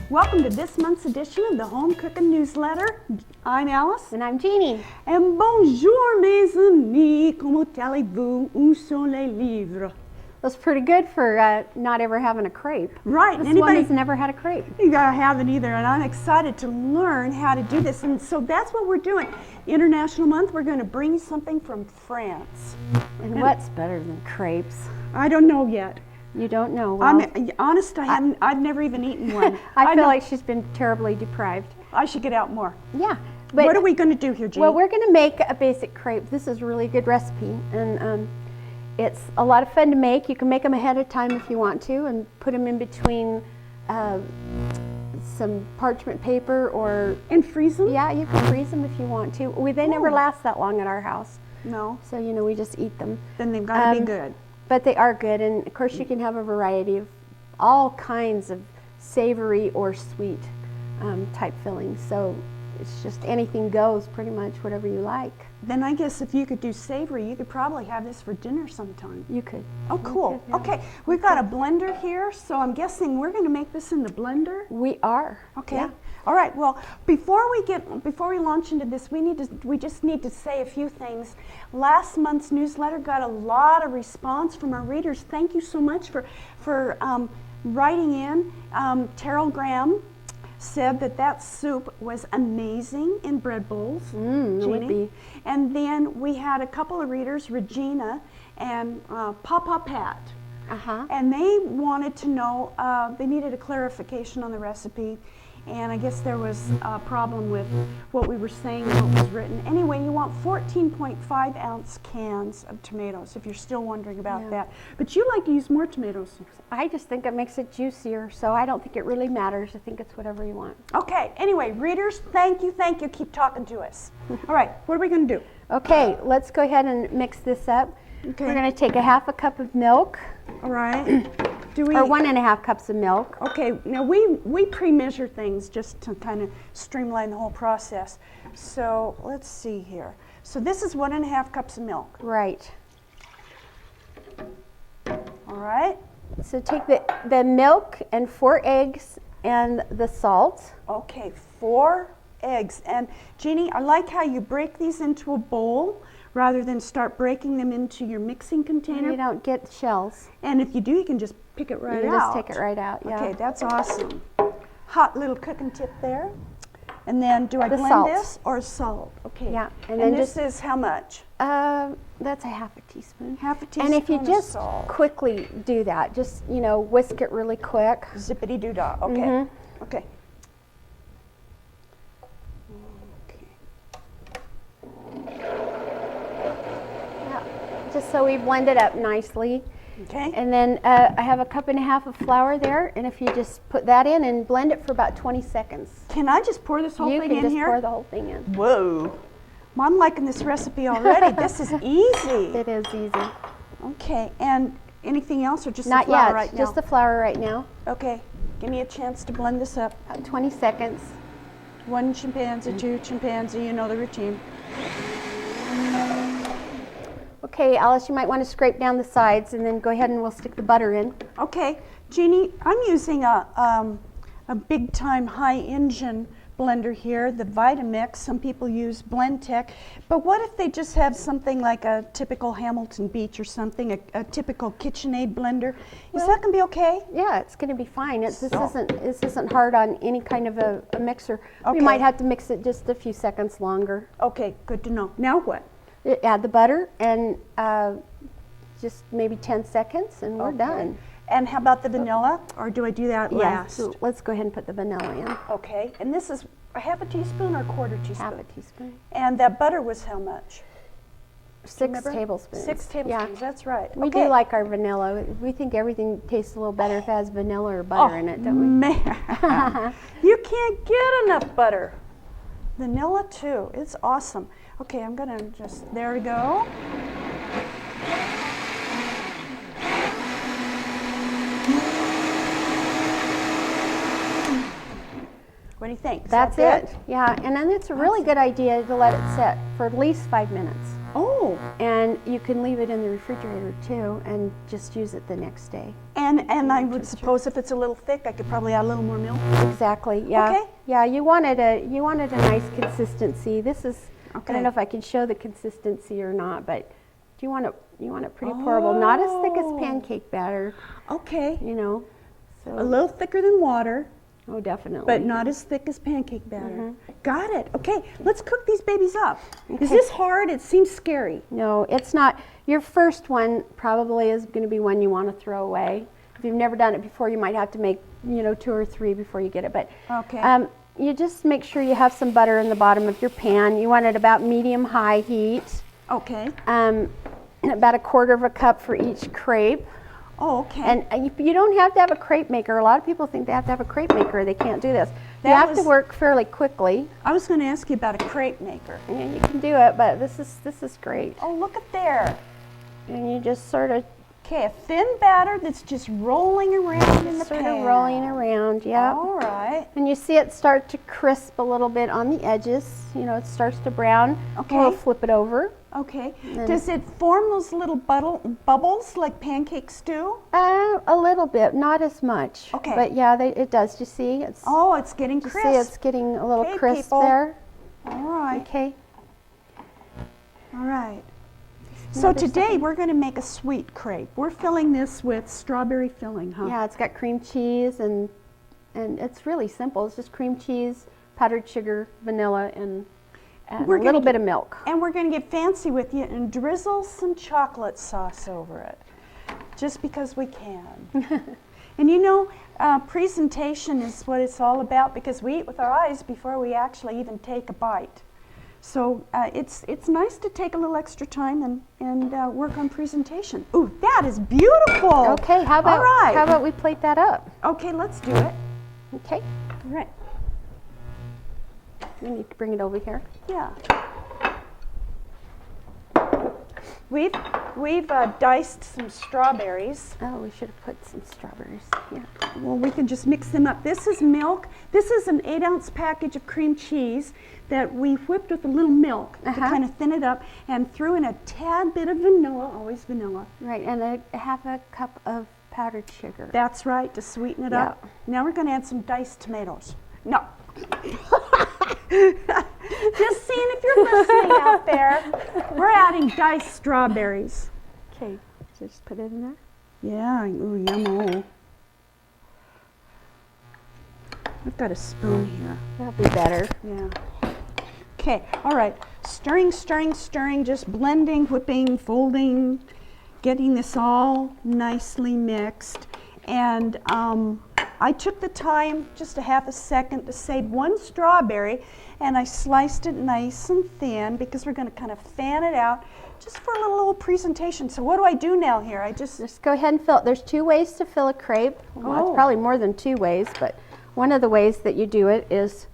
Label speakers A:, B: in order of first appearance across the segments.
A: Welcome to this month's edition of the HomeCook'n Newsletter. I'm Alice.
B: And I'm Jeannie.
A: And bonjour mes amis, comment allez-vous? Où sont les livres?
B: That's pretty good for not ever having a crepe.
A: Right.
B: This one has never had a crepe.
A: I haven't either, and I'm excited to learn how to do this. And so that's what we're doing. International Month, we're going to bring you something from France.
B: And what's better than crepes?
A: I don't know yet.
B: You don't know? Well,
A: I'm honest, I've never even eaten one.
B: I feel like she's been terribly deprived.
A: I should get out more.
B: Yeah.
A: But what are we going to do here, Jeannie?
B: Well, we're going to make a basic crepe. This is a really good recipe, and it's a lot of fun to make. You can make them ahead of time if you want to, and put them in between some parchment paper or...
A: And freeze them?
B: Yeah, you can freeze them if you want to. They never last that long at our house.
A: No.
B: So, we just eat them.
A: Then they've got to be good.
B: But they are good, and of course you can have a variety of all kinds of savory or sweet type fillings. So it's just anything goes, pretty much, whatever you like.
A: Then I guess if you could do savory, you could probably have this for dinner sometime.
B: You could.
A: Oh, cool.
B: Could, yeah.
A: Okay, we've got a blender here, so I'm guessing we're going to make this in the blender.
B: We are.
A: Okay.
B: Yeah.
A: All right. Well, before we launch into this, we just need to say a few things. Last month's newsletter got a lot of response from our readers. Thank you so much for writing in. Terrell Graham said that soup was amazing in bread bowls.
B: It would be.
A: And then we had a couple of readers, Regina and Papa Pat. And they wanted to know, they needed a clarification on the recipe. And I guess there was a problem with what we were saying and what was written. Anyway, you want 14.5 ounce cans of tomatoes, if you're still wondering about that. But you like to use more tomatoes.
B: I just think it makes it juicier, so I don't think it really matters. I think it's whatever you want.
A: Okay, anyway, readers, thank you. Keep talking to us. All right, what are we going to do?
B: Okay, let's go ahead and mix this up.
A: Okay.
B: We're going to take a half a cup of milk.
A: All right.
B: Or 1.5 cups of milk.
A: Okay, now we pre-measure things just to kind of streamline the whole process. So let's see here. So this is 1.5 cups of milk.
B: Right.
A: All right.
B: So take the milk and 4 eggs and the salt.
A: Okay, 4 eggs. And Jeannie, I like how you break these into a bowl rather than start breaking them into your mixing container.
B: You don't get shells.
A: And if you do, you can just pick it right out.
B: You just take it right out, yeah.
A: Okay, that's awesome. Hot little cooking tip there. And then do I blend
B: salt.
A: this or salt? Okay.
B: Yeah.
A: And then this is how much?
B: That's a half a teaspoon.
A: Half a teaspoon
B: And if you just
A: of salt.
B: quickly do that, just, whisk it really quick.
A: Zippity-doo-dah. Okay. Okay.
B: Just so we blend it up nicely.
A: Okay.
B: And then I have a 1.5 cups of flour there, and if you just put that in and blend it for about 20 seconds.
A: Can I just pour this whole thing in here?
B: You can just pour the whole thing in.
A: Whoa. Well, I'm liking this recipe already. This is easy.
B: It is easy.
A: Okay, and anything else or just
B: Not
A: the flour
B: yet,
A: right now?
B: just the flour right now.
A: Okay, give me a chance to blend this up.
B: About 20 seconds.
A: 1 chimpanzee, 2 chimpanzee, you know the routine.
B: Okay, Alice, you might want to scrape down the sides and then go ahead and we'll stick the butter in.
A: Okay, Jeannie, I'm using a big time high engine blender here, the Vitamix. Some people use Blendtec, but what if they just have something like a typical Hamilton Beach or something, a typical KitchenAid blender? Is that going to be okay?
B: Yeah, it's going to be fine. This isn't hard on any kind of a mixer.
A: Okay.
B: We might have to mix it just a few seconds longer.
A: Okay, good to know. Now what?
B: Add the butter and just maybe 10 seconds and we're done.
A: And how about the vanilla, or do I do that last?
B: So let's go ahead and put the vanilla in.
A: Okay, and this is a half a teaspoon or a quarter teaspoon?
B: Half a teaspoon.
A: And that butter was how much?
B: 6 tablespoons.
A: 6 tablespoons, that's right.
B: We do like our vanilla. We think everything tastes a little better if it has vanilla or butter in it, don't we?
A: Man, you can't get enough butter. Vanilla too, it's awesome. Okay, I'm gonna just, there we go. What do you think?
B: That's it. Yeah, and then it's a really good idea to let it set for at least 5 minutes.
A: Oh.
B: And you can leave it in the refrigerator too and just use it the next day.
A: And I would suppose if it's a little thick, I could probably add a little more milk.
B: Exactly. Yeah.
A: Okay.
B: Yeah. You wanted a nice consistency. This is.
A: Okay.
B: I don't know if I can show the consistency or not, but you want it pretty pourable, not as thick as pancake batter.
A: Okay.
B: You know. So.
A: A little thicker than water.
B: Oh, definitely.
A: But not as thick as pancake batter.
B: Mm-hmm.
A: Got it. Okay, let's cook these babies up.
B: Okay.
A: Is this hard? It seems scary.
B: No, it's not. Your first one probably is going to be one you want to throw away. If you've never done it before, you might have to make 2 or 3 before you get it. But
A: okay.
B: You just make sure you have some butter in the bottom of your pan. You want it about medium-high heat.
A: Okay.
B: About 1/4 cup for each crepe.
A: Oh, okay.
B: And you don't have to have a crepe maker. A lot of people think they have to have a crepe maker. They can't do this. You have to work fairly quickly.
A: I was going to ask you about a crepe maker.
B: Yeah, you can do it, but this is great.
A: Oh, look at there.
B: And you just sort of
A: a thin batter that's just rolling around in the pan.
B: Sort of rolling around, yeah.
A: All right.
B: And you see it start to crisp a little bit on the edges. It starts to brown.
A: Okay.
B: We'll flip it over.
A: Okay. Does it form those little bubbles like pancakes do?
B: A little bit, not as much.
A: Okay.
B: But yeah, it does. Do you see? It's
A: getting crisp.
B: See, it's getting a little
A: Okay,
B: crisp
A: people.
B: there.
A: All right.
B: Okay.
A: All right. So today we're going to make a sweet crepe. We're filling this with strawberry filling, huh?
B: Yeah, it's got cream cheese and it's really simple. It's just cream cheese, powdered sugar, vanilla, and a little bit of milk.
A: And we're going to get fancy with you and drizzle some chocolate sauce over it, just because we can. And presentation is what it's all about, because we eat with our eyes before we actually even take a bite. So it's nice to take a little extra time and work on presentation. Ooh, that is beautiful.
B: Okay, how about we plate that up?
A: Okay, let's do it.
B: Okay.
A: All right.
B: You need to bring it over here.
A: Yeah. We've diced some strawberries.
B: Oh, we should have put some strawberries here.
A: Well, we can just mix them up. This is milk. This is an 8-ounce package of cream cheese that we whipped with a little milk to kind of thin it up, and threw in a tad bit of vanilla, always vanilla.
B: Right, and a 1/2 cup of powdered sugar.
A: That's right, to sweeten it up. Now we're going to add some diced tomatoes. No. Just seeing if you're listening out there. We're adding diced strawberries.
B: Okay, just put it in there.
A: Yeah, ooh, yummo. I've got a spoon here.
B: That'll be better.
A: Yeah. Okay, all right. Stirring, stirring, stirring, just blending, whipping, folding, getting this all nicely mixed. And I took the time, just a 1/2 second, to save 1 strawberry, and I sliced it nice and thin because we're going to kind of fan it out just for a little presentation. So what do I do now here? I just
B: go ahead and fill it. There's 2 ways to fill a crepe. Well, it's probably more than 2 ways, but one of the ways that you do it is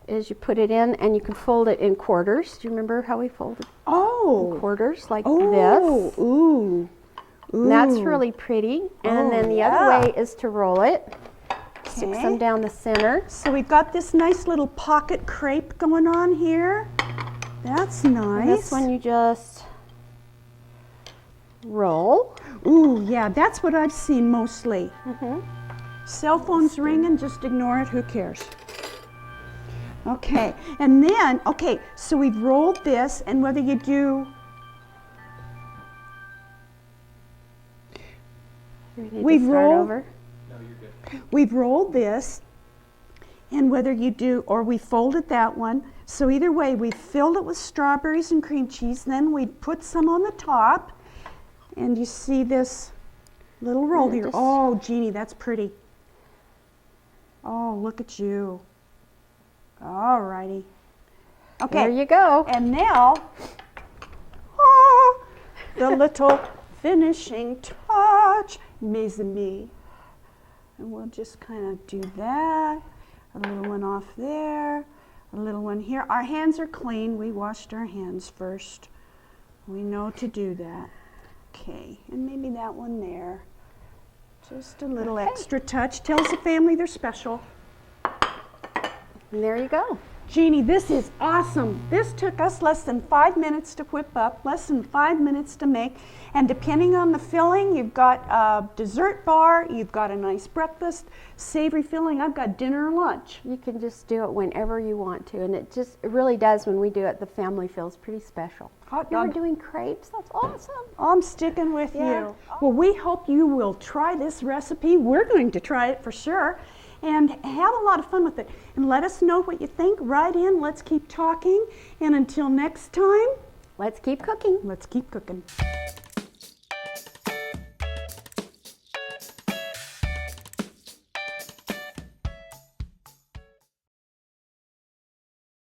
B: you put it in and you can fold it in quarters. Do you remember how we folded? In quarters like this.
A: Ooh.
B: And that's really pretty. And then the other way is to roll it. Stick some down the center.
A: So we've got this nice little pocket crepe going on here. That's nice.
B: And this one you just roll.
A: Ooh, yeah, that's what I've seen mostly. Cell phone's ringing, just ignore it, who cares? Okay, and then, so we've rolled this, and whether you do... We've rolled this, and whether you do, or we folded that one, so either way, we filled it with strawberries and cream cheese, then we put some on the top, and you see this little roll here. Oh, Jeannie, that's pretty. Oh, look at you. All righty. Okay.
B: There you go.
A: And now, the little finishing touch, mes amis. And we'll just kind of do that. A little one off there, a little one here. Our hands are clean. We washed our hands first. We know to do that. Okay, and maybe that one there. Just a little extra touch. Tells the family they're special.
B: And there you go.
A: Jeannie, this is awesome. This took us less than 5 minutes to whip up, less than 5 minutes to make. And depending on the filling, you've got a dessert bar, you've got a nice breakfast, savory filling. I've got dinner or lunch.
B: You can just do it whenever you want to, and it really does. When we do it, the family feels pretty special.
A: Hot
B: You're
A: dog.
B: doing crepes? That's awesome.
A: I'm sticking with
B: Yeah.
A: you. Well, we hope you will try this recipe. We're going to try it for sure. And have a lot of fun with it. And let us know what you think. Write in. Let's keep talking. And until next time,
B: Let's keep cooking.
A: let's keep cooking.